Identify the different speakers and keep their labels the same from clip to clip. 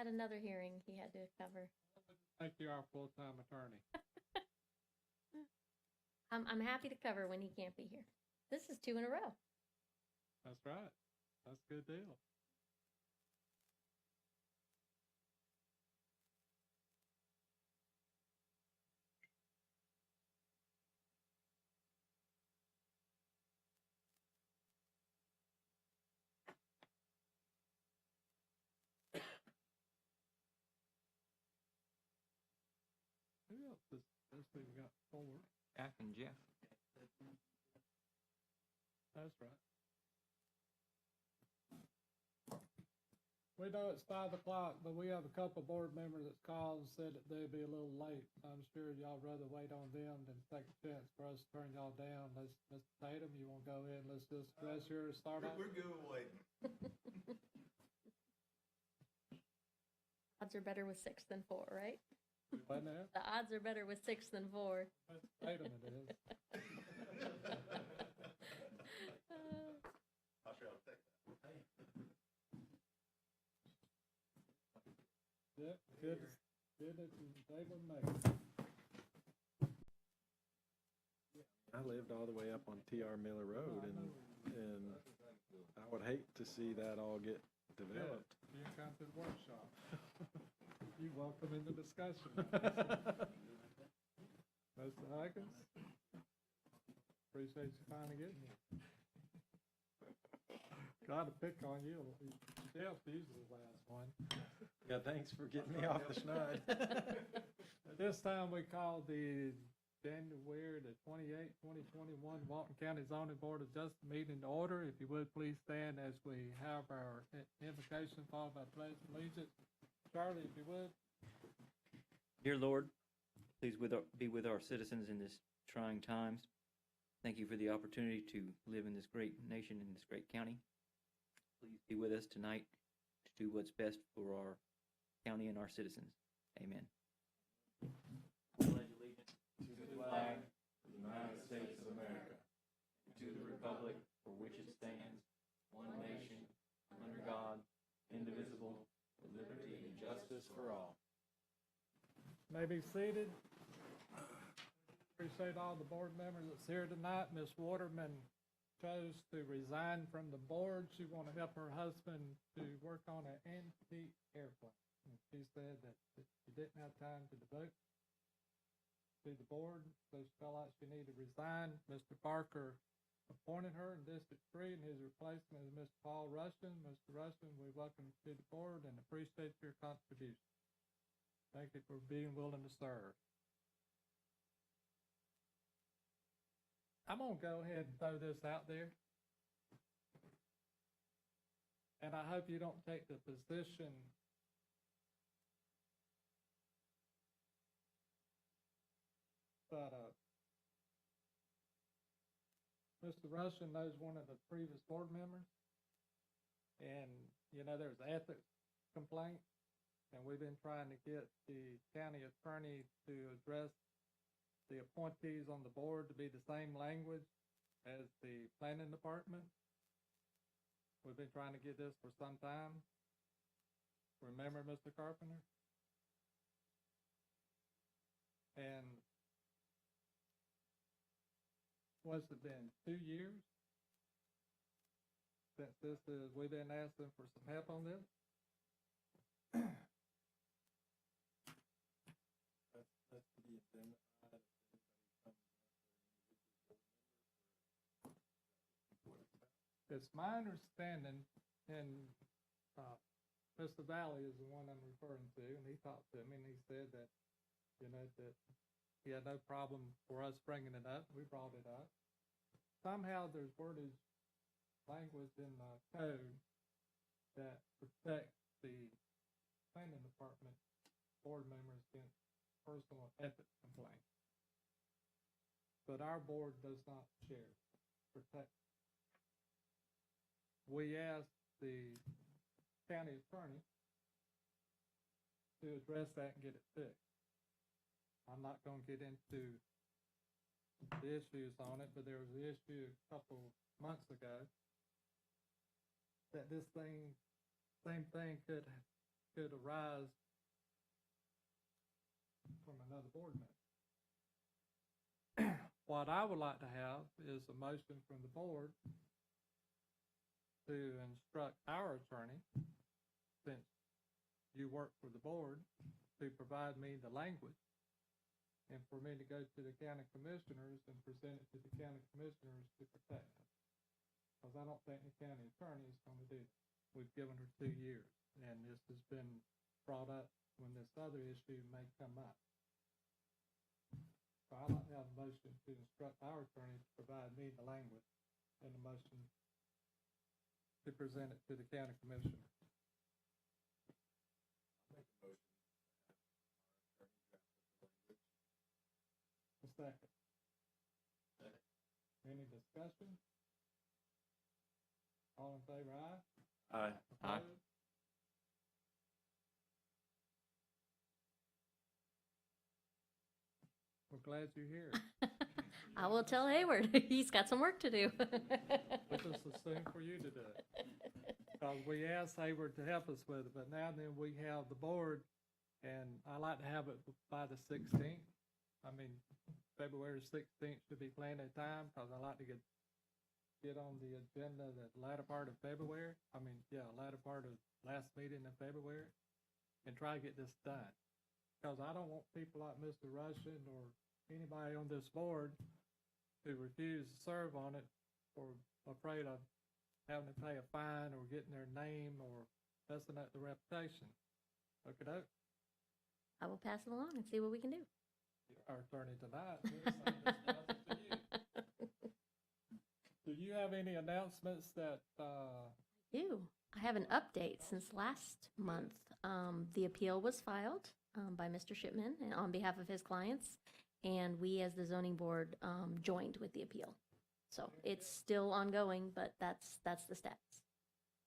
Speaker 1: had another hearing he had to cover.
Speaker 2: Thank you, our full-time attorney.
Speaker 1: I'm happy to cover when he can't be here. This is 2 in a row.
Speaker 2: That's right. That's a good deal. Who else is this thing got forward?
Speaker 3: Jack and Jeff.
Speaker 2: That's right. We know it's 5 o'clock, but we have a couple of board members that's called and said that they'd be a little late. I'm sure y'all rather wait on them than take a chance for us to turn y'all down. Mr. Tatum, you want to go ahead and let's just address your start off?
Speaker 4: We're good with waiting.
Speaker 1: Odds are better with 6 than 4, right?
Speaker 2: What now?
Speaker 1: The odds are better with 6 than 4.
Speaker 2: Mr. Tatum it is.
Speaker 4: I'll sure I'll take that.
Speaker 2: Yep, good that you was able to make it.
Speaker 5: I lived all the way up on T.R. Miller Road, and I would hate to see that all get developed.
Speaker 2: You can come to the workshop. You welcome in the discussion. Mr. Huggins, appreciate you finally getting here. Got to pick on you. Jeff usually the last one.
Speaker 5: Yeah, thanks for getting me off the schneid.
Speaker 2: At this time, we call the January the 28th, 2021 Walton County Zoning Board of Justice meeting to order. If you would, please stand as we have our invocation followed by pledge of allegiance. Charlie, if you would.
Speaker 3: Dear Lord, please be with our citizens in this trying times. Thank you for the opportunity to live in this great nation, in this great county. Please be with us tonight to do what's best for our county and our citizens. Amen. Pledge allegiance to the flag of the United States of America, and to the republic for which it stands, one nation, under God, indivisible, with liberty and justice for all.
Speaker 2: May be seated. Appreciate all the board members that's here tonight. Ms. Waterman chose to resign from the board. She wanted to help her husband to work on an antique airplane. And she said that she didn't have time to devote to the board, so she felt like she needed to resign. Mr. Barker appointed her in District 3, and his replacement is Mr. Paul Rushton. Mr. Rushton, we welcome you to the board and appreciate your contribution. Thank you for being willing to serve. I'm going to go ahead and throw this out there. And I hope you don't take the position that Mr. Rushton knows one of the previous board members. And, you know, there's ethics complaint. And we've been trying to get the county attorney to address the appointees on the board to be the same language as the planning department. We've been trying to get this for some time. Remember, Mr. Carpenter? And what's it been, 2 years? Since this is, we've been asking for some help on this?
Speaker 5: That's to be identified.
Speaker 2: It's my understanding, and Mr. Valley is the one I'm referring to, and he talked to me, and he said that, you know, that he had no problem for us bringing it up. We brought it up. Somehow there's wordage, language in the code that protects the planning department board members against personal ethics complaints. But our board does not share, protect. We asked the county attorney to address that and get it fixed. I'm not going to get into the issues on it, but there was an issue a couple months ago that this thing, same thing could could arise from another board member. What I would like to have is a motion from the board to instruct our attorney, since you work for the board, to provide me the language, and for me to go to the county commissioners and present it to the county commissioners to protect them. Because I don't think the county attorney is going to do it. We've given her 2 years, and this has been brought up when this other issue may come up. So I'd like to have a motion to instruct our attorney to provide me the language and the motion to present it to the county commissioners. A second. Any discussion? All in favor, aye?
Speaker 5: Aye.
Speaker 2: Opposed? We're glad you're here.
Speaker 1: I will tell Hayward, he's got some work to do.
Speaker 2: We just assumed for you to do it. Because we asked Hayward to help us with it, but now then we have the board, and I like to have it by the 16th. I mean, February 16th should be plenty of time, because I like to get on the agenda the latter part of February. Latter part of last meeting in February, and try to get this done. Because I don't want people like Mr. Russian or anybody on this board to refuse to serve on it, or afraid of having to pay a fine or getting their name or messing up the reputation. Okay, doke?
Speaker 1: I will pass it along and see what we can do.
Speaker 2: Our attorney tonight. We're saying this message to you. Do you have any announcements that,
Speaker 1: I have an update since last month. The appeal was filed by Mr. Shipman and on behalf of his clients, and we as the zoning board joined with the appeal. So it's still ongoing, but that's the stats.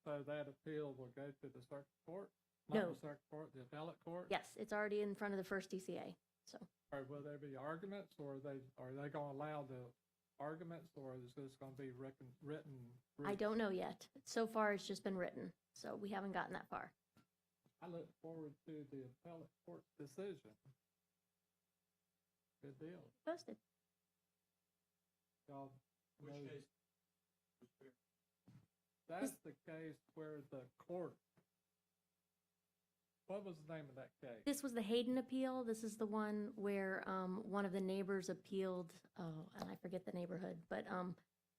Speaker 2: so that appeal will go to the circuit court?
Speaker 1: No.
Speaker 2: Not the circuit court, the appellate court?
Speaker 1: Yes, it's already in front of the first DCA. So
Speaker 2: Or will there be arguments, or are they gonna allow the arguments, or is this gonna be written?
Speaker 1: I don't know yet. So far, it's just been written, so we haven't gotten that far.
Speaker 2: I look forward to the appellate court's decision. Good deal.
Speaker 1: Posted.
Speaker 2: Y'all
Speaker 5: Which
Speaker 2: know-
Speaker 5: case?
Speaker 2: That's the case where the court, what was the name of that case?
Speaker 1: This was the Hayden appeal. This is the one where one of the neighbors appealed, and I forget the neighborhood, but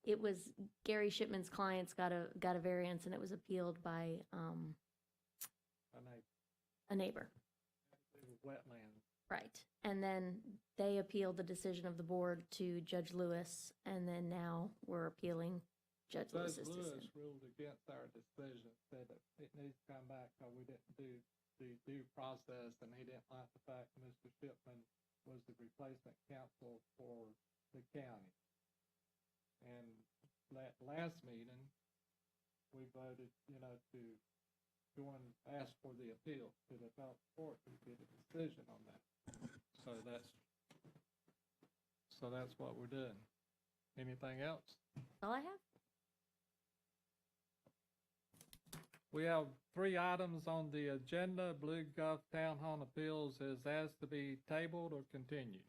Speaker 1: it was Gary Shipman's clients got a variance, and it was appealed by a neighbor.
Speaker 2: Wetlands.
Speaker 1: Right. And then they appealed the decision of the board to Judge Lewis, and then now we're appealing Judge
Speaker 2: Judge
Speaker 1: Lewis's
Speaker 2: Lewis
Speaker 1: decision.
Speaker 2: ruled against our decision, said that it needs to come back because we didn't do the due process, and he didn't like the fact that Mr. Shipman was the replacement counsel for the county. And last meeting, we voted, to ask for the appeal to the appellate court to get a decision on that. So that's what we're doing. Anything else?
Speaker 1: That's all I have.
Speaker 2: We have 3 items on the agenda. Blue Gulf Townhome Appeals is asked to be tabled or continued.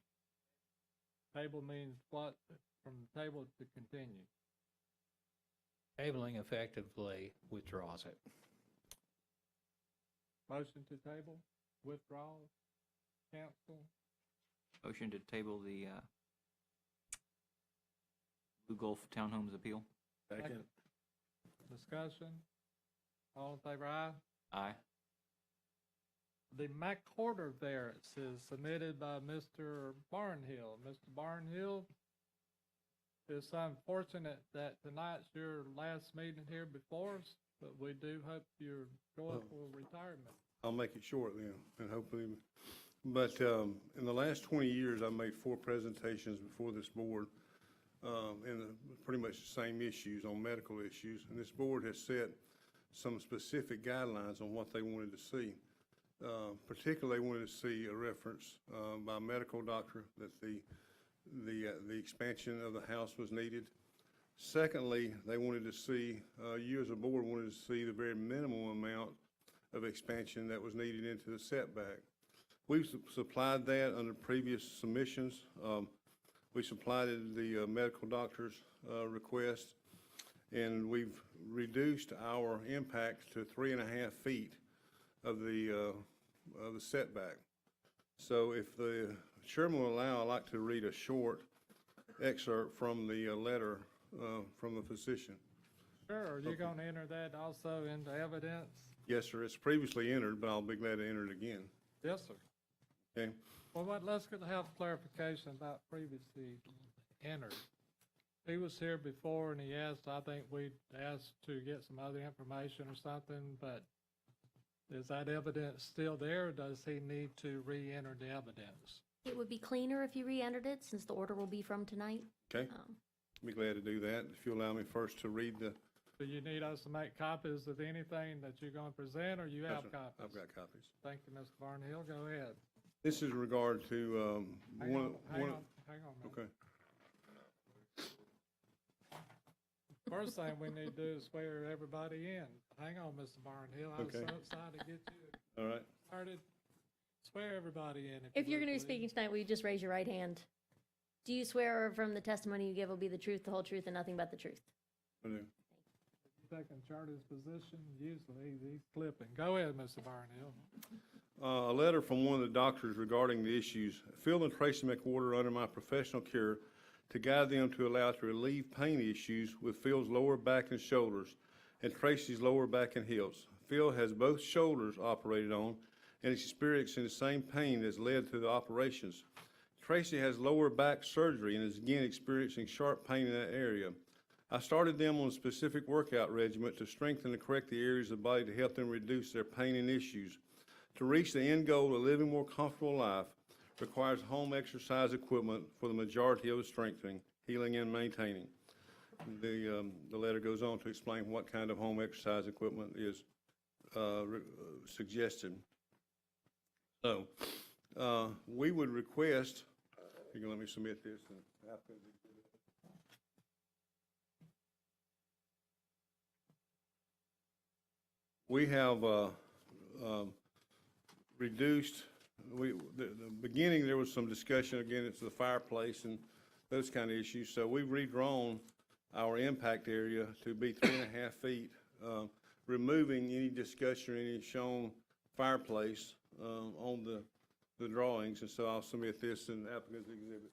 Speaker 2: Table means what? From the table to continue.
Speaker 4: Tabling effectively withdraws it.
Speaker 2: Motion to table, withdrawal, cancel.
Speaker 3: Motion to table the Blue Gulf Townhomes Appeal.
Speaker 5: Second.
Speaker 2: Discussion. All in favor, aye?
Speaker 3: Aye.
Speaker 2: The McWhorter Variance is submitted by Mr. Barnhill. Mr. Barnhill, it's unfortunate that tonight's your last meeting here before us, but we do hope you're going for retirement.
Speaker 6: I'll make it short then, and hopefully, but in the last 20 years, I've made 4 presentations before this board in pretty much the same issues on medical issues, and this board has set some specific guidelines on what they wanted to see. Particularly, they wanted to see a reference by a medical doctor that the expansion of the house was needed. Secondly, they wanted to see, you as a board wanted to see the very minimum amount of expansion that was needed into the setback. We've supplied that under previous submissions. We supplied the medical doctor's request, and we've reduced our impact to 3.5 feet of the setback. So if the chairman will allow, I'd like to read a short excerpt from the letter from the physician.
Speaker 2: Sure, are you gonna enter that also into evidence?
Speaker 6: Yes, sir. It's previously entered, but I'll be glad to enter it again.
Speaker 2: Yes, sir.
Speaker 6: Okay.
Speaker 2: Well, let's have clarification about previously entered. He was here before and he asked, I think we asked to get some other information or something, but is that evidence still there, or does he need to re-enter the evidence?
Speaker 1: It would be cleaner if you re-entered it, since the order will be from tonight.
Speaker 6: Okay. Be glad to do that. If you allow me first to read the.
Speaker 2: Do you need us to make copies of anything that you're going to present, or you
Speaker 6: Yes,
Speaker 2: have
Speaker 6: sir.
Speaker 2: copies?
Speaker 6: I've got copies.
Speaker 2: Thank you, Mr. Barnhill. Go ahead.
Speaker 6: This is in regard to
Speaker 2: Hang on a minute.
Speaker 6: Okay.
Speaker 2: First thing we need to do is swear everybody in. Hang on, Mr. Barnhill. I was so
Speaker 6: Okay.
Speaker 2: excited to get you
Speaker 6: All right.
Speaker 2: started. Swear everybody in.
Speaker 1: If you're
Speaker 2: would,
Speaker 1: going to be
Speaker 2: please.
Speaker 1: speaking tonight, will you just raise your right hand? Do you swear or affirm the testimony you give will be the truth, the whole truth, and nothing but the truth?
Speaker 6: I do.
Speaker 2: Taking Charter's position, usually he's flipping. Go ahead, Mr. Barnhill.
Speaker 6: A letter from one of the doctors regarding the issues. Phil and Tracy McWhorter under my professional care to guide them to allow to relieve pain issues with Phil's lower back and shoulders and Tracy's lower back and hips. Phil has both shoulders operated on and is experiencing the same pain that's led to the operations. Tracy has lower back surgery and is again experiencing sharp pain in that area. I started them on a specific workout regimen to strengthen and correct the areas of the body to help them reduce their pain and issues. To reach the end goal of living a more comfortable life requires home exercise equipment for the majority of the strengthening, healing, and maintaining. The letter goes on to explain what kind of home exercise equipment is suggested. So we would request, you can let me submit this. We have reduced, the beginning there was some discussion, again, it's the fireplace and those kind of issues. So we've redrawn our impact area to be 3.5 feet, removing any discussion or any shown fireplace on the drawings. And so I'll submit this in the applicant's exhibit.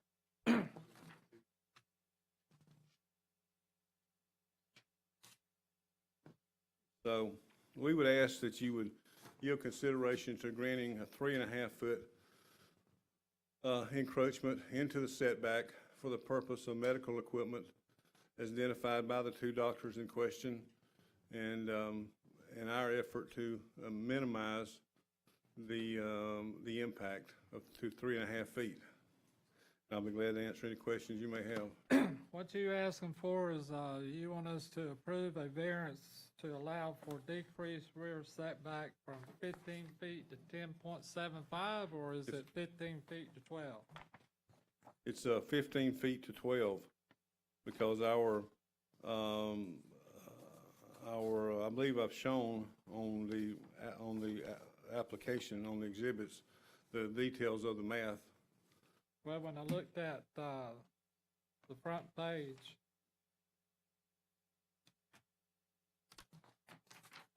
Speaker 6: So we would ask that you would give consideration to granting a 3.5 foot encroachment into the setback for the purpose of medical equipment as identified by the two doctors in question, and our effort to minimize the impact of to 3.5 feet. I'll be glad to answer any questions you may have.
Speaker 2: What you asking for is, you want us to approve a variance to allow for decreased rear setback from 15 feet to 10.75, or is it 15 feet to 12?
Speaker 6: It's 15 feet to 12, because I believe I've shown on the application, on the exhibits, the details of the math.
Speaker 2: Well, when I looked at the front page,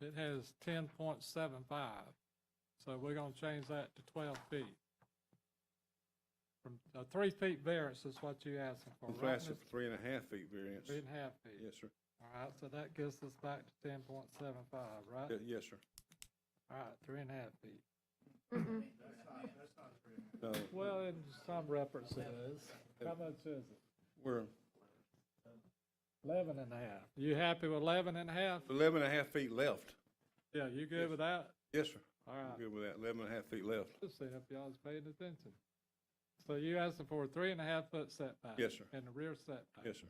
Speaker 2: it has 10.75. So we're going to change that to 12 feet. From 3 feet variance is what you're asking for,
Speaker 6: I'm
Speaker 2: right?
Speaker 6: asking for 3.5 feet variance.
Speaker 2: 3.5 feet.
Speaker 6: Yes, sir.
Speaker 2: All right, so that gets us back to 10.75, right?
Speaker 6: Yes, sir.
Speaker 2: All right, 3.5 feet.
Speaker 1: Mm-mm.
Speaker 6: No,
Speaker 2: Well, in some reference it is. How much is it?
Speaker 6: we're
Speaker 2: 11 and a half. You happy with 11 and a half?
Speaker 6: 11.5 feet left.
Speaker 2: Yeah, you good with that?
Speaker 6: Yes, sir.
Speaker 2: All
Speaker 6: I'm
Speaker 2: right.
Speaker 6: good with that. 11.5 feet left.
Speaker 2: Just seeing if y'all was paying attention. So you asking for a 3.5 foot setback?
Speaker 6: Yes, sir.
Speaker 2: And the rear setback?
Speaker 6: Yes, sir.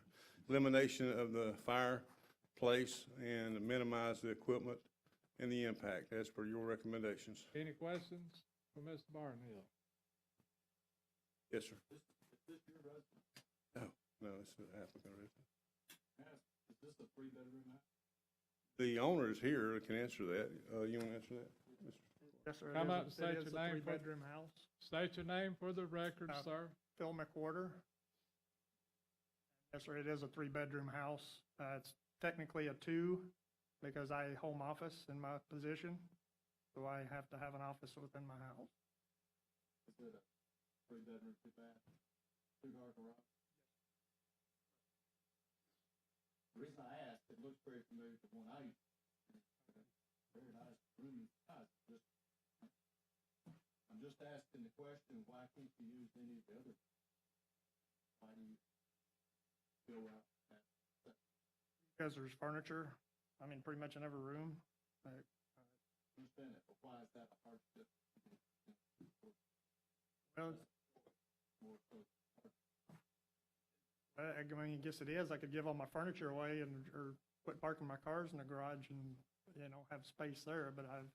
Speaker 6: Elimination of the fireplace and minimize the equipment and the impact, as per your recommendations.
Speaker 2: Any questions for Mr. Barnhill?
Speaker 6: Yes, sir. Is this your residence? No, it's the applicant residence. Is this a 3-bedroom house? The owner is here, can answer that. You want to answer that?
Speaker 2: Yes, sir.
Speaker 7: Come up and state
Speaker 2: It is
Speaker 7: your
Speaker 2: a
Speaker 7: name for-
Speaker 2: three-bedroom house.
Speaker 7: State your name for the record,
Speaker 2: Uh,
Speaker 7: sir.
Speaker 2: Phil McWhorter. Yes, sir, it is a three-bedroom house. It's technically a two because I home office in my position, so I have to have an office within my house.
Speaker 5: Is it a three-bedroom, two-bath, two-car garage? The reason I asked, it looks very familiar to one I used to. Very nice, roomy house. I'm just asking the question, why can't you use any of the other? Why do you go out that?
Speaker 2: Because there's furniture, I mean, pretty much in every room.
Speaker 5: Understand it, but why is that a hardship?
Speaker 2: Well,
Speaker 5: More so,
Speaker 2: I mean, I guess it is. I could give all my furniture away or quit parking my cars in the garage and, have space there, but I've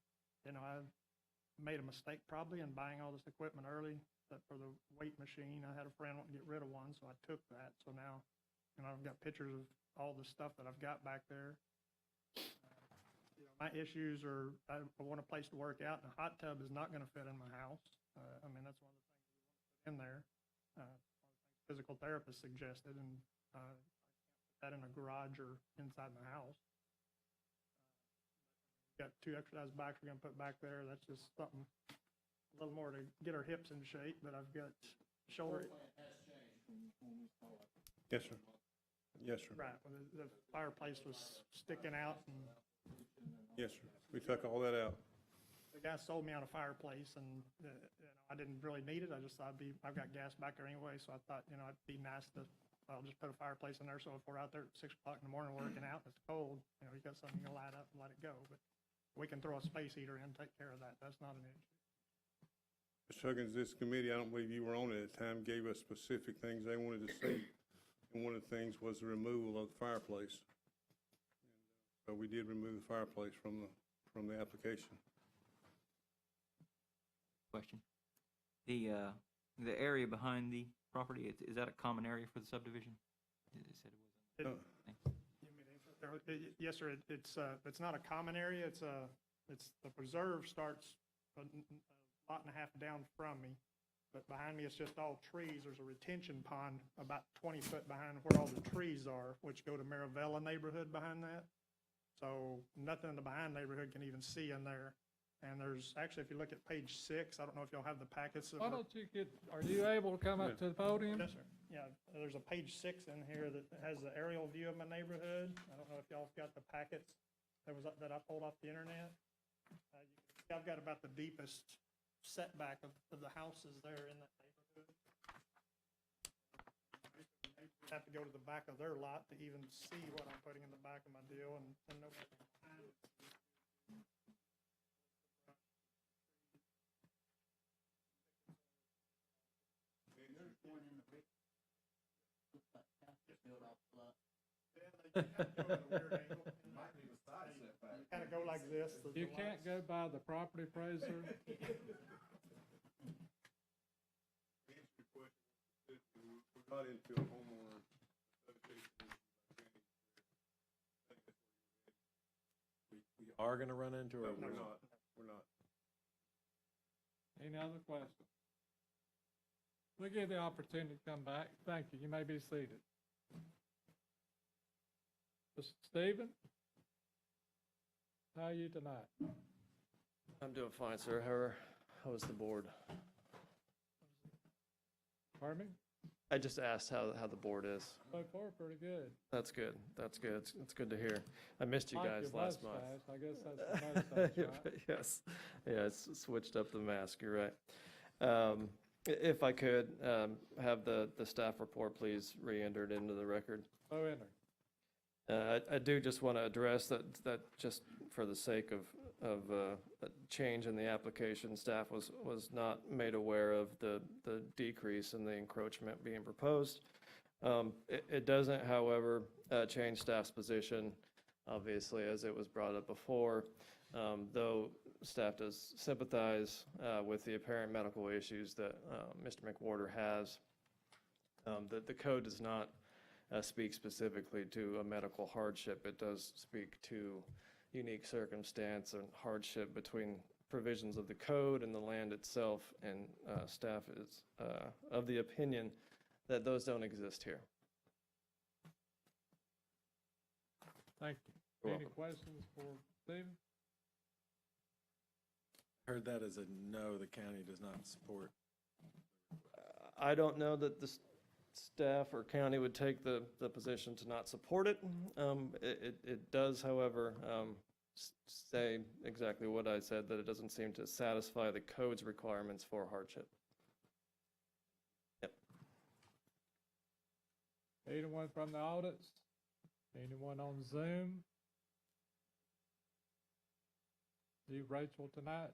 Speaker 2: made a mistake probably in buying all this equipment early. That for the weight machine, I had a friend want to get rid of one, so I took that. So now, I've got pictures of all the stuff that I've got back there. My issues are, I want a place to work out, and a hot tub is not going to fit in my house. I mean, that's one of the things we want to put in there. Physical therapist suggested, and I can't put that in a garage or inside my house. Got 2 exercise bikes we're going to put back there. That's just something a little more to get our hips in shape, but I've got shoulder.
Speaker 5: has changed when we saw it.
Speaker 6: Yes, sir. Yes, sir.
Speaker 2: Right, well, the fireplace was sticking out, and
Speaker 6: Yes, sir. We took all that out.
Speaker 2: the guy sold me on a fireplace, and I didn't really need it. I just thought I've got gas back there anyway, so I thought, it'd be nice to, I'll just put a fireplace in there, so if we're out there at 6 o'clock in the morning working out, and it's cold, you got something you can light up and let it go. But we can throw a space heater in, take care of that. That's not an issue.
Speaker 6: Mr. Huggins, this committee, I don't believe you were on it at the time, gave us specific things they wanted to see. And one of the things was the removal of the fireplace. So we did remove the fireplace from the application.
Speaker 3: Question. The area behind the property, is that a common area for the subdivision? It said it wasn't. Thanks.
Speaker 2: Yes, sir. It's not a common area. The preserve starts a lot and a half down from me, but behind me it's just all trees. There's a retention pond about 20 foot behind where all the trees are, which go to Maravella neighborhood behind that. So nothing in the behind neighborhood can even see in there. And there's actually, if you look at page 6, I don't know if y'all have the packets.
Speaker 7: Why don't you are you able to come up to the podium?
Speaker 2: Yes, sir. Yeah, there's a page 6 in here that has the aerial view of my neighborhood. I don't know if y'all have got the packets that I pulled off the internet. I've got about the deepest setback of the houses there in that neighborhood. You have to go to the back of their lot to even see what I'm putting in the back of my deal, and nobody behind it. Kind of go like this.
Speaker 7: You can't go by the property appraiser.
Speaker 6: We're not into a homeowner association.
Speaker 5: We are gonna run into
Speaker 6: No,
Speaker 5: a.
Speaker 6: we're not. We're not.
Speaker 7: Any other questions? We'll give the opportunity to come back. Thank you. You may be seated. Mr. Stephen? How are you tonight?
Speaker 8: I'm doing fine, sir. How was the board?
Speaker 7: Pardon me?
Speaker 8: I just asked how the board is.
Speaker 7: So far, pretty good.
Speaker 8: That's good. That's good. It's good to hear. I missed you
Speaker 7: Like
Speaker 8: guys
Speaker 7: your
Speaker 8: last month.
Speaker 7: mustache. I guess that's the mustache, right?
Speaker 8: Yes. Yeah, it's switched up the mask. You're right. If I could have the staff report, please, re-entered into the record.
Speaker 7: So enter.
Speaker 8: I do just want to address that just for the sake of a change in the application, staff was not made aware of the decrease in the encroachment being proposed. It doesn't, however, change staff's position, obviously, as it was brought up before, though staff does sympathize with the apparent medical issues that Mr. McWhorter has. The code does not speak specifically to a medical hardship. It does speak to unique circumstance and hardship between provisions of the code and the land itself, and staff is of the opinion that those don't exist here.
Speaker 7: Thank you.
Speaker 8: You're
Speaker 7: Any
Speaker 8: welcome.
Speaker 7: questions for Stephen?
Speaker 5: Heard that as a no, the county does not support.
Speaker 8: I don't know that the staff or county would take the position to not support it. It does, however, say exactly what I said, that it doesn't seem to satisfy the code's requirements for hardship. Yep.
Speaker 7: Anyone from the audience? Anyone on Zoom? You, Rachel, tonight?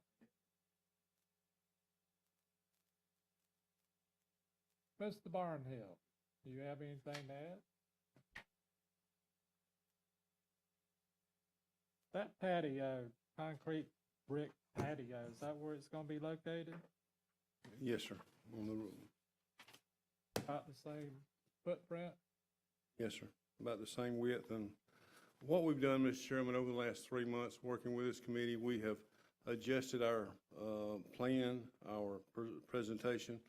Speaker 7: Mr. Barnhill, do you have anything to add? That patio, concrete brick patio, is that where it's gonna be located?
Speaker 6: Yes, sir, on the roof.
Speaker 7: About the same footprint?
Speaker 6: Yes, sir, about the same width. And what we've done, Mr. Chairman, over the last 3 months, working with this committee, we have adjusted our plan, our presentation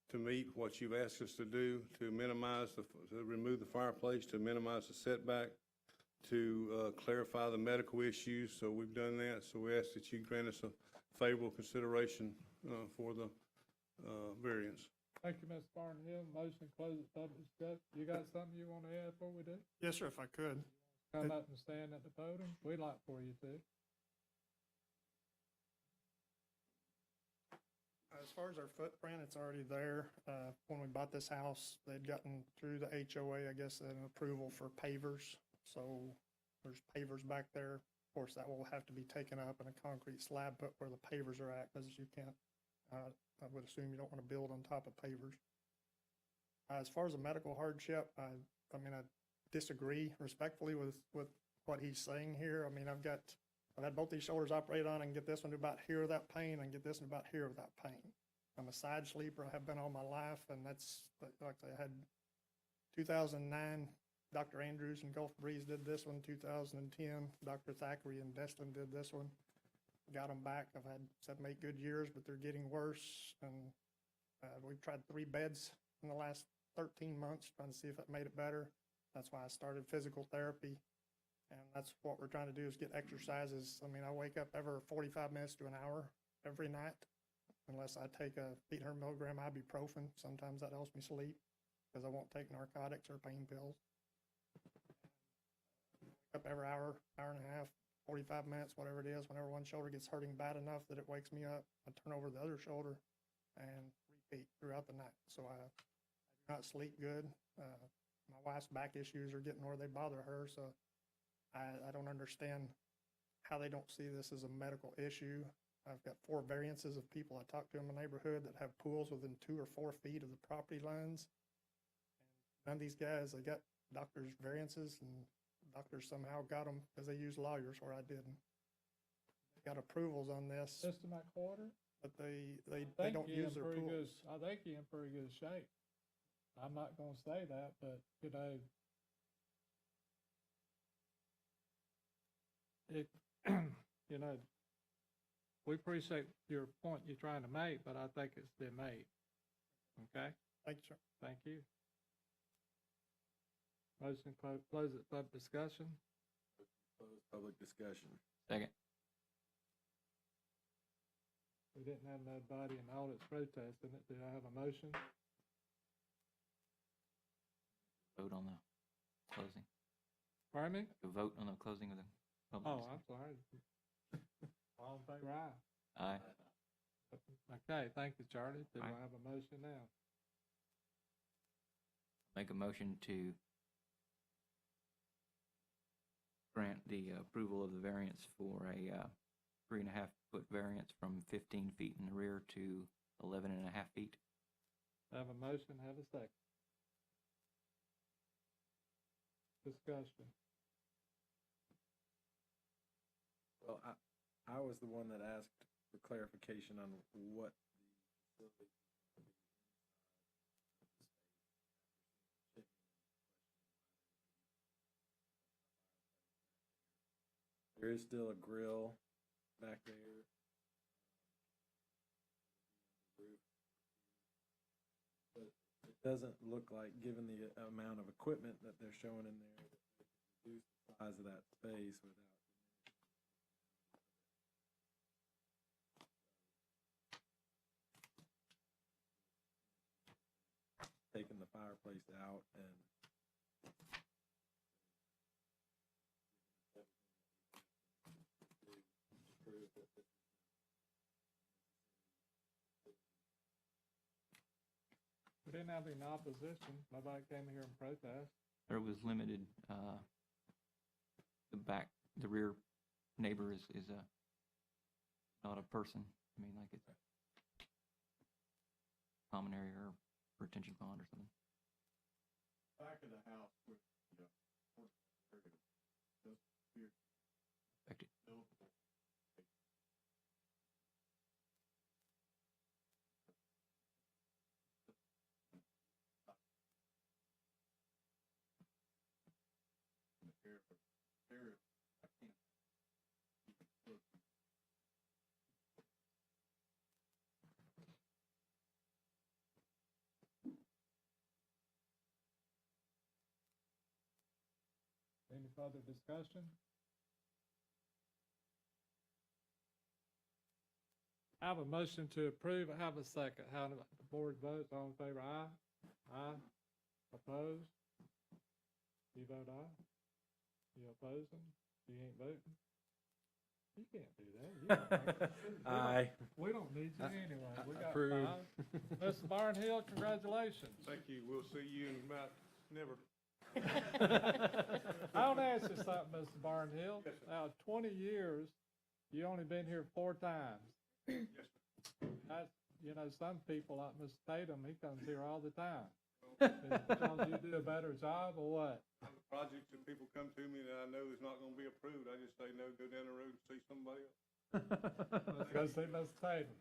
Speaker 6: to meet what you've asked us to do, to minimize, to remove the fireplace, to minimize the setback, to clarify the medical issues. So we've done that. So we ask that you grant us a favorable consideration for the variance.
Speaker 7: Thank you, Mr. Barnhill. Motion close the public discussion. You got something you want to add before we do?
Speaker 9: Yes, sir, if I could.
Speaker 7: Come up and stand at the podium. We'd like for you to.
Speaker 9: As far as our footprint, it's already there. When we bought this house, they'd gotten through the HOA, I guess, an approval for pavers. So there's pavers back there. Of course, that will have to be taken up and a concrete slab put where the pavers are at, because you can't, I would assume you don't want to build on top of pavers. As far as the medical hardship, I mean, I disagree respectfully with what he's saying here. I mean, I've had both these shoulders operated on. I can get this one to about here without pain. I can get this one about here without pain. I'm a side sleeper. I have been all my life, and that's, like I had 2009, Dr. Andrews and Gulf Breeze did this one. 2010, Dr. Thackeray and Destin did this one. Got them back. I've had 7, 8 good years, but they're getting worse. And we've tried 3 beds in the last 13 months, trying to see if it made it better. That's why I started physical therapy. And that's what we're trying to do, is get exercises. I mean, I wake up every 45 minutes to an hour every night, unless I take a 800 milligram ibuprofen. Sometimes that helps me sleep, because I won't take narcotics or pain pills. Up every hour, hour and a half, 45 minutes, whatever it is. Whenever one shoulder gets hurting bad enough that it wakes me up, I turn over the other shoulder and repeat throughout the night. So I do not sleep good. My wife's back issues are getting where they bother her, so I don't understand how they don't see this as a medical issue. I've got 4 variances of people I talk to in my neighborhood that have pools within 2 or 4 feet of the property lines. And none of these guys, they got doctors' variances, and doctors somehow got them because they use lawyers where I didn't. They got approvals on this,
Speaker 7: Mr. McWhorter?
Speaker 9: but they don't use their pools.
Speaker 7: I think you're in pretty good shape. I'm not gonna say that, but, you know, it, you know, we appreciate your point you're trying to make, but I think it's been made. Okay?
Speaker 9: Thank you, sir.
Speaker 7: Thank you. Motion close it, public discussion.
Speaker 5: Close public discussion.
Speaker 3: Second.
Speaker 7: We didn't have nobody in the audience protesting it. Do I have a motion?
Speaker 3: Vote on the closing.
Speaker 7: Pardon me?
Speaker 3: A vote on the closing of the public.
Speaker 7: Oh, I'm sorry. All in favor, aye.
Speaker 3: Aye.
Speaker 7: Okay, thank you, Charlie. Do I
Speaker 3: Aye.
Speaker 7: have a motion now?
Speaker 3: Make a motion to grant the approval of the variance for a 3.5-foot variance from 15 feet in the rear to 11.5 feet.
Speaker 7: Have a motion, have a second. Discussion.
Speaker 5: Well, I was the one that asked for clarification on what the facility there There is still a grill back there. But it doesn't look like, given the amount of equipment that they're showing in there, that they can reduce the size of that space without taking the fireplace out and
Speaker 7: We didn't have any opposition. Nobody came here and protest.
Speaker 3: There was limited, the rear neighbor is not a person. I mean, like it's a common area or retention pond or something.
Speaker 5: back of the house with the
Speaker 3: Affected.
Speaker 7: Any further discussion? I have a motion to approve. I have a second. How do the board votes? All in favor, aye? Aye. Opposed? You vote aye? You opposing? You ain't voting? You can't do that. You don't make it.
Speaker 5: Aye.
Speaker 7: We don't need you anyway. We got
Speaker 5: Approve.
Speaker 7: 5. Mr. Barnhill, congratulations.
Speaker 6: Thank you. We'll see you in about, never.
Speaker 7: I want to ask you something, Mr. Barnhill. Now, 20 years, you only been here 4 times. That's, you know, some people like Mr. Tatum, he comes here all the time. Because you do a better job or what?
Speaker 6: The projects that people come to me that I know is not gonna be approved, I just say, no, go down the road and see somebody else.
Speaker 7: Go see Mr. Tatum.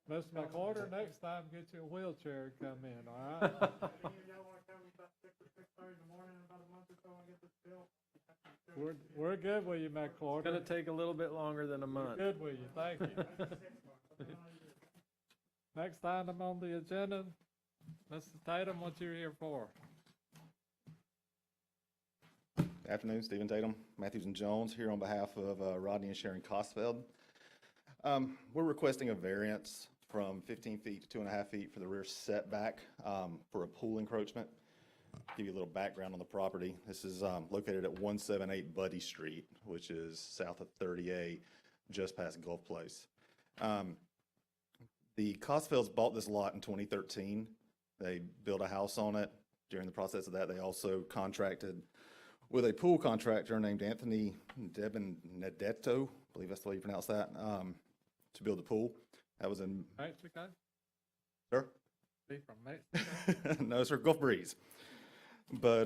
Speaker 7: Mr. McWhorter, next time, get you a wheelchair and come in, all right? We're good with you, McWhorter.
Speaker 8: Gonna take a little bit longer than a month.
Speaker 7: Good with you, thank you. Next item on the agenda, Mr. Tatum, what you here for?
Speaker 10: Afternoon, Stephen Tatum, Matthews and Jones, here on behalf of Rodney and Sharon Ko. We're requesting a variance from 15 feet to 2.5 feet for the rear setback for a pool encroachment. Give you a little background on the property. This is located at 178 Buddy Street, which is south of 30A, just past Gulf Place. The Kosfelds bought this lot in 2013. They built a house on it. During the process of that, they also contracted with a pool contractor named Anthony Debinedetto, I believe that's the way you pronounce that, to build the pool. That was in...
Speaker 7: Mexico?
Speaker 10: Sir?
Speaker 7: Be from Mexico?
Speaker 10: No, sir, Gulf Breeze. But,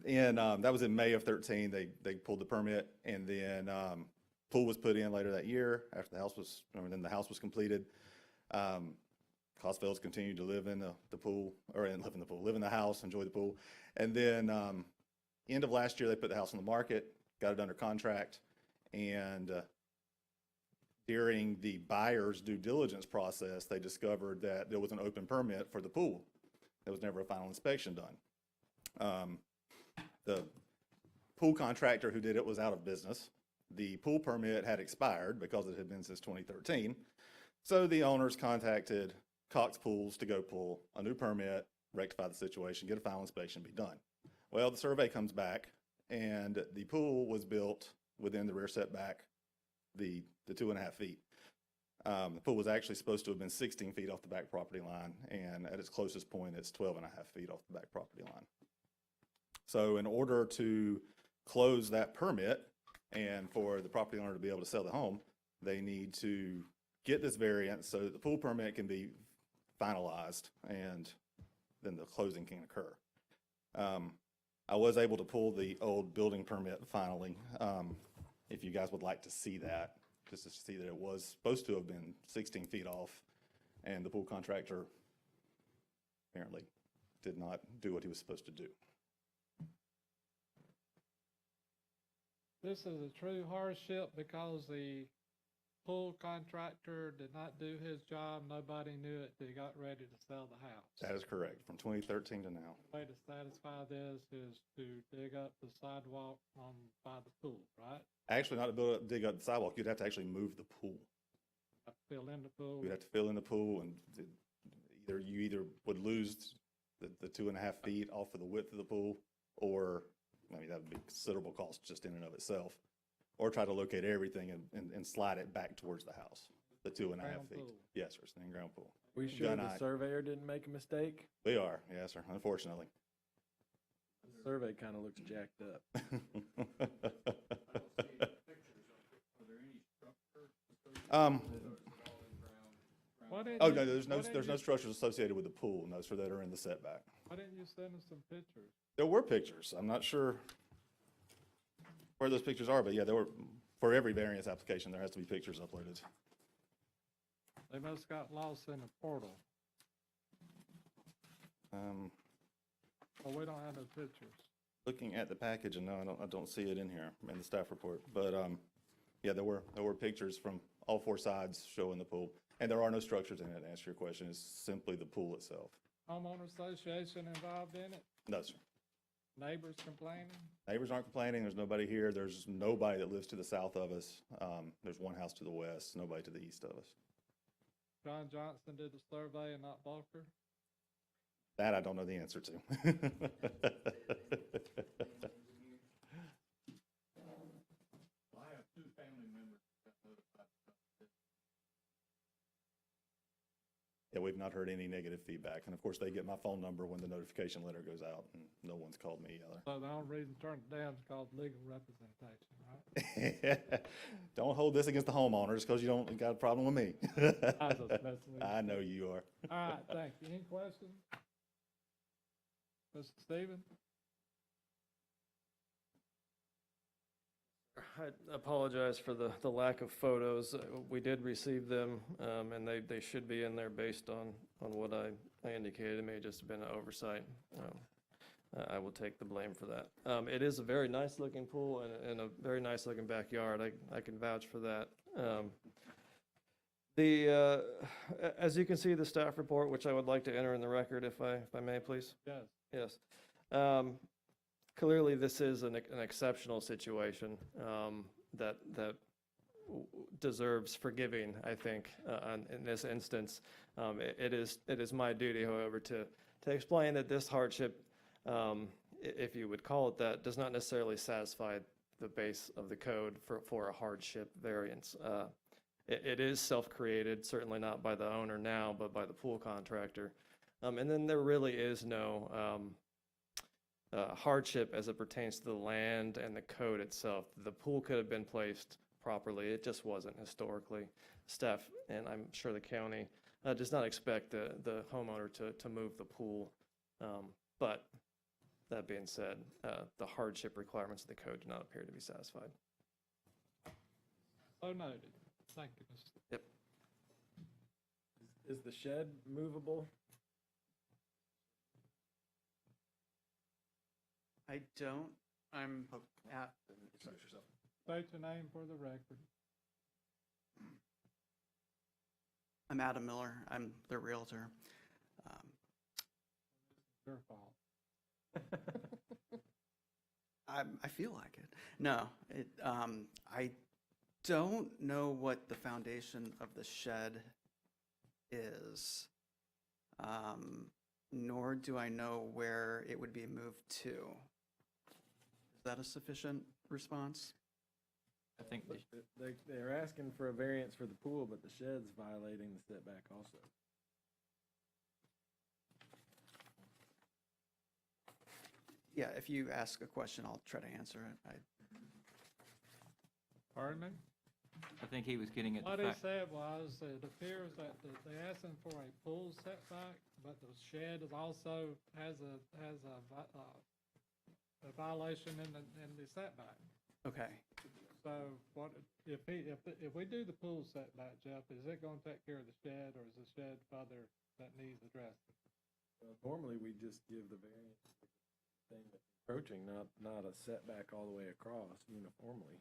Speaker 10: that was in May of 13. They pulled the permit, and then pool was put in later that year after the house was, then the house was completed. Kosfelds continued to live in the pool, or live in the house, enjoy the pool. And then end of last year, they put the house on the market, got it under contract, and during the buyer's due diligence process, they discovered that there was an open permit for the pool. There was never a final inspection done. The pool contractor who did it was out of business. The pool permit had expired because it had been since 2013. So the owners contacted Cox Pools to go pull a new permit, rectify the situation, get a final inspection, be done. Well, the survey comes back, and the pool was built within the rear setback, the 2.5 feet. The pool was actually supposed to have been 16 feet off the back property line, and at its closest point, it's 12.5 feet off the back property line. So in order to close that permit and for the property owner to be able to sell the home, they need to get this variance so that the pool permit can be finalized and then the closing can occur. I was able to pull the old building permit finally, if you guys would like to see that, just to see that it was supposed to have been 16 feet off, and the pool contractor apparently did not do what he was supposed to do.
Speaker 2: this is a true hardship because the pool contractor did not do his job, nobody knew it, they got ready to sell the house.
Speaker 10: That is correct, from 2013 to now.
Speaker 2: The way to satisfy this is to dig up the sidewalk by the pool, right?
Speaker 10: Actually, not to dig up the sidewalk, you'd have to actually move the pool.
Speaker 2: Fill in the pool.
Speaker 10: You'd have to fill in the pool, and you either would lose the 2.5 feet off of the width of the pool, or, I mean, that would be considerable cost just in and of itself, or try to locate everything and slide it back towards the house, the 2.5
Speaker 2: In-ground
Speaker 10: feet.
Speaker 2: pool.
Speaker 10: Yes, sir, it's an in-ground pool.
Speaker 5: We sure the
Speaker 10: Gun-eye.
Speaker 5: surveyor didn't make a mistake?
Speaker 10: We are, yes, sir, unfortunately.
Speaker 5: The survey kind of looks jacked up.
Speaker 2: Why didn't
Speaker 10: Oh,
Speaker 2: you-
Speaker 10: no, there's
Speaker 2: why didn't
Speaker 10: no
Speaker 2: you-
Speaker 10: structures associated with the pool, no, sir, that are in the setback.
Speaker 2: Why didn't you send us some pictures?
Speaker 10: There were pictures. I'm not sure where those pictures are, but yeah, there were, for every variance application, there has to be pictures uploaded.
Speaker 2: They must got lost in the portal. Well, we don't have no pictures.
Speaker 10: Looking at the package, and no, I don't see it in here, in the staff report, but, yeah, there were pictures from all four sides showing the pool, and there are no structures in it, to answer your question, it's simply the pool itself.
Speaker 2: Homeowner association involved in it?
Speaker 10: No, sir.
Speaker 2: Neighbors complaining?
Speaker 10: Neighbors aren't complaining, there's nobody here, there's nobody that lives to the south of us, there's one house to the west, nobody to the east of us.
Speaker 2: John Johnson did the survey and not Bulker?
Speaker 10: That I don't know the answer to. Yeah, we've not heard any negative feedback, and of course, they get my phone number when the notification letter goes out, and no one's called me either.
Speaker 2: So the only reason to turn it down is called legal representation, right?
Speaker 10: Don't hold this against the homeowners because you don't got a problem with me.
Speaker 2: I was just messing with you.
Speaker 10: I know you are.
Speaker 2: All right, thank you. Any questions? Mr. Stephen?
Speaker 8: I apologize for the lack of photos. We did receive them, and they should be in there based on what I indicated. It may have just been an oversight. I will take the blame for that. It is a very nice looking pool and a very nice looking backyard. I can vouch for that. As you can see, the staff report, which I would like to enter in the record if I may, please.
Speaker 2: Yes.
Speaker 8: Yes. Clearly, this is an exceptional situation that deserves forgiving, I think, in this instance. It is my duty, however, to explain that this hardship, if you would call it that, does not necessarily satisfy the base of the code for a hardship variance. It is self-created, certainly not by the owner now, but by the pool contractor. And then there really is no hardship as it pertains to the land and the code itself. The pool could have been placed properly. It just wasn't historically. Staff, and I'm sure the county, does not expect the homeowner to move the pool. But that being said, the hardship requirements of the code do not appear to be satisfied.
Speaker 2: So noted. Thank you, Mr.
Speaker 8: Yep.
Speaker 5: Is the shed movable?
Speaker 11: I don't. I'm at.
Speaker 2: State your name for the record.
Speaker 11: I'm Adam Miller. I'm the realtor.
Speaker 2: Your fault.
Speaker 11: I feel like it. No, I don't know what the foundation of the shed is, nor do I know where it would be moved to. Is that a sufficient response?
Speaker 3: I think
Speaker 5: They're asking for a variance for the pool, but the shed's violating the setback also.
Speaker 11: Yeah, if you ask a question, I'll try to answer it.
Speaker 2: Pardon me?
Speaker 3: I think he was getting at
Speaker 2: What
Speaker 3: the
Speaker 2: he
Speaker 3: fact.
Speaker 2: said was, it appears that they asked him for a pool setback, but the shed is also has a violation in the setback.
Speaker 11: Okay.
Speaker 2: So what, if we do the pool setback, Jeff, is it gonna take care of the shed, or is the shed further that needs addressing?
Speaker 5: Normally, we just give the variance thing that's encroaching, not a setback all the way across uniformly.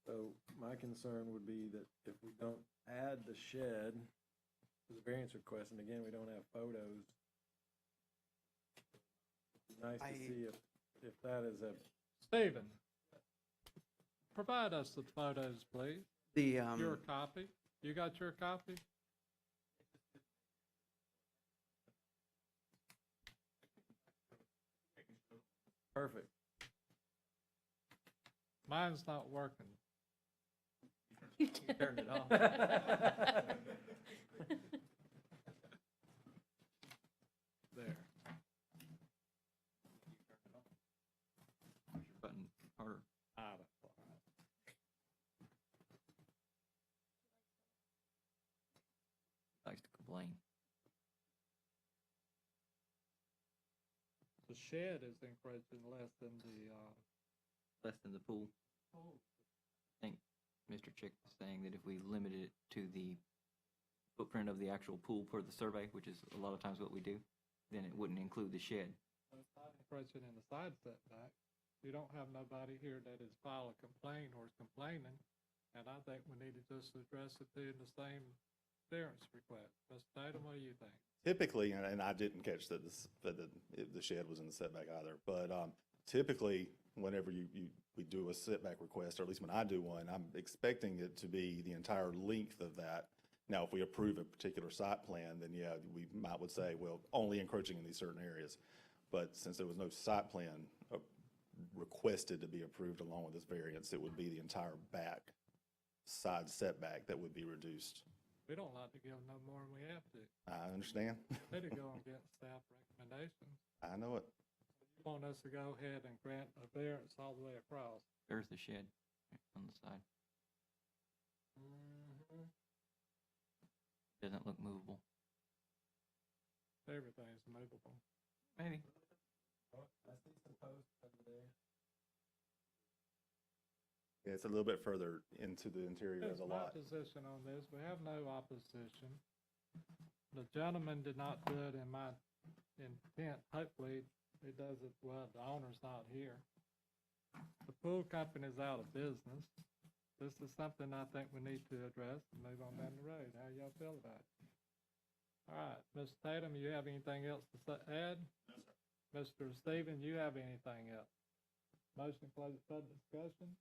Speaker 5: So my concern would be that if we don't add the shed to the variance request, and again, we don't have photos, it'd be nice to see if that is a,
Speaker 7: Stephen, provide us the photos, please. Your copy. You got your copy?
Speaker 5: perfect.
Speaker 7: Mine's not working.
Speaker 1: You
Speaker 7: Turned it off.
Speaker 5: There.
Speaker 3: Push your button harder. Likes to complain.
Speaker 7: The shed is encroaching less than
Speaker 3: Less than the pool. I think Mr. Chick was saying that if we limited it to the footprint of the actual pool per the survey, which is a lot of times what we do, then it wouldn't include the shed.
Speaker 7: it's not encroaching in the side setback. You don't have nobody here that has filed a complaint or is complaining, and I think we need to just address it in the same variance request. Mr. Tatum, what do you think?
Speaker 10: Typically, and I didn't catch that the shed was in the setback either, but typically, whenever we do a setback request, or at least when I do one, I'm expecting it to be the entire length of that. Now, if we approve a particular site plan, then yeah, we would say, well, only encroaching in these certain areas. But since there was no site plan requested to be approved along with this variance, it would be the entire back side setback that would be reduced.
Speaker 7: We don't like to give no more than we have to.
Speaker 10: I understand.
Speaker 7: They to go against staff recommendations.
Speaker 10: I know it.
Speaker 7: You want us to go ahead and grant a variance all the way across.
Speaker 3: There's the shed on the side. Doesn't look movable.
Speaker 7: Everything's movable.
Speaker 3: Maybe.
Speaker 5: I see some posts over there.
Speaker 10: Yeah, it's a little bit further into the interior of
Speaker 7: Here's
Speaker 10: the
Speaker 7: my
Speaker 10: lot.
Speaker 7: position on this. We have no opposition. The gentleman did not do it in my intent. Hopefully, he does it well. The owner's not here. The pool company's out of business. This is something I think we need to address and move on down the road. How y'all feel about it? All right, Mr. Tatum, you have anything else to add? No, sir. Mr. Stephen, you have anything else? Motion to close public discussion?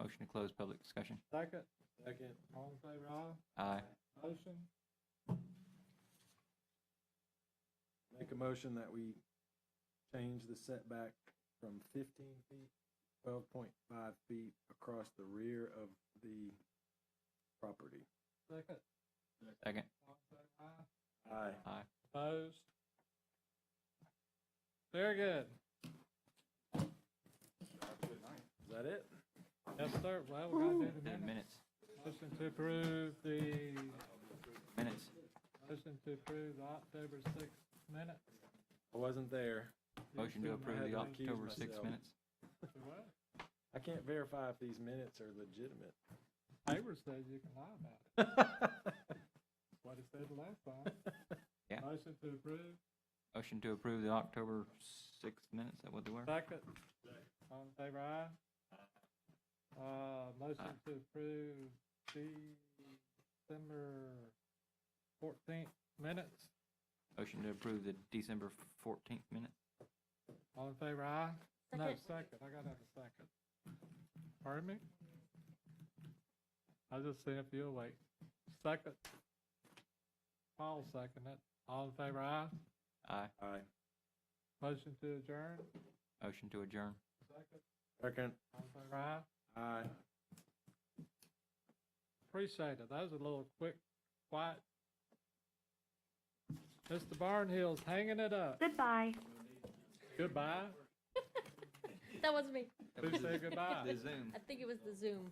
Speaker 3: Motion to close public discussion.
Speaker 7: Second?
Speaker 5: Second.
Speaker 7: All in favor, aye?
Speaker 3: Aye.
Speaker 7: Motion?
Speaker 5: Make a motion that we change the setback from 15 feet, 12.5 feet across the rear of the property.
Speaker 7: Second?
Speaker 3: Second.
Speaker 7: All in favor, aye?
Speaker 5: Aye.
Speaker 3: Aye.
Speaker 7: Opposed? Very good.
Speaker 5: Is that it?
Speaker 7: Yes, sir. Well, we gotta do the
Speaker 3: The
Speaker 7: minutes.
Speaker 3: minutes.
Speaker 7: Motion to approve the,
Speaker 3: Minutes.
Speaker 7: motion to approve the October 6th minutes.
Speaker 5: I wasn't there.
Speaker 3: Motion to
Speaker 5: I
Speaker 3: approve
Speaker 5: had
Speaker 3: the
Speaker 5: to recuse
Speaker 3: October 6th
Speaker 5: myself.
Speaker 3: minutes.
Speaker 7: What?
Speaker 5: I can't verify if these minutes are legitimate.
Speaker 7: Paper says you can lie about it. What it said the last time.
Speaker 3: Yeah.
Speaker 7: Motion to approve.
Speaker 3: Motion to approve the October 6th minutes. Is that what they were?
Speaker 7: Second. All in favor, aye? Motion
Speaker 3: Aye.
Speaker 7: to approve December 14th minutes.
Speaker 3: Motion to approve the December 14th minutes.
Speaker 7: All in favor, aye? No,
Speaker 1: Second.
Speaker 7: second. I gotta have a second. Pardon me? I just see if you'll wait. Second. Paul second it. All in favor, aye?
Speaker 3: Aye.
Speaker 5: Aye.
Speaker 7: Motion to adjourn.
Speaker 3: Motion to adjourn.
Speaker 7: Second.
Speaker 5: Second.
Speaker 7: All in favor, aye?
Speaker 5: Aye.
Speaker 7: Appreciate it. That was a little quick, quiet. Mr. Barnhill's hanging it up.
Speaker 12: Goodbye.
Speaker 7: Goodbye.
Speaker 1: That was me.
Speaker 7: Who said goodbye?
Speaker 3: The Zoom.
Speaker 1: I think it was the Zoom.